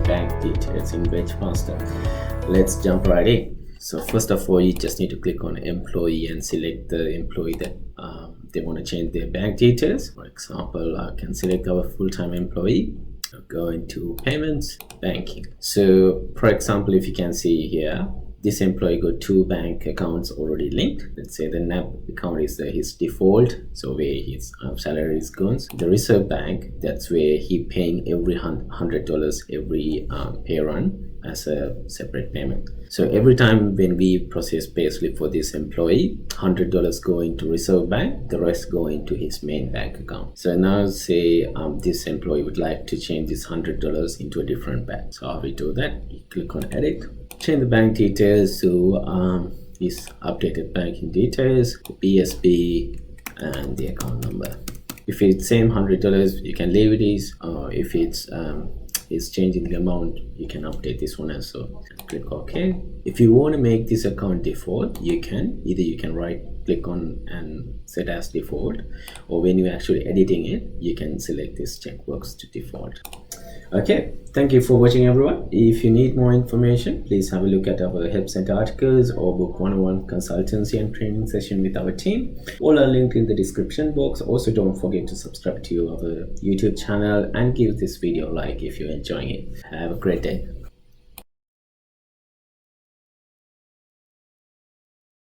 bank details in Wagemaster. Let's jump right in. So first of all, you just need to click on employee and select the employee that they want to change their bank details. For example, I can select our full-time employee. I'll go into payments, banking. So for example, if you can see here, this employee got 2 bank accounts already linked. Let's say the NAB account is his default, so where his salary is going. The reserve bank, that's where he paying every $100 every pay run as a separate payment. So every time when we process payslip for this employee, $100 go into reserve bank, the rest go into his main bank account. So now say this employee would like to change this $100 into a different bank. So how we do that? You click on edit, change the bank details to his updated banking details, the BSB and the account number. If it's same $100, you can leave it as, or if it's changing the amount, you can update this one as well. Click OK. If you want to make this account default, you can right click on and set as default, or when you're actually editing it, you can select this checkbox to default. Okay, thank you for watching, everyone. If you need more information, please have a look at our help center articles or book one-on-one consultancy and training session with our team. All are linked in the description box. Also, don't forget to subscribe to our YouTube channel and give this video a like if you're enjoying it. Have a great day.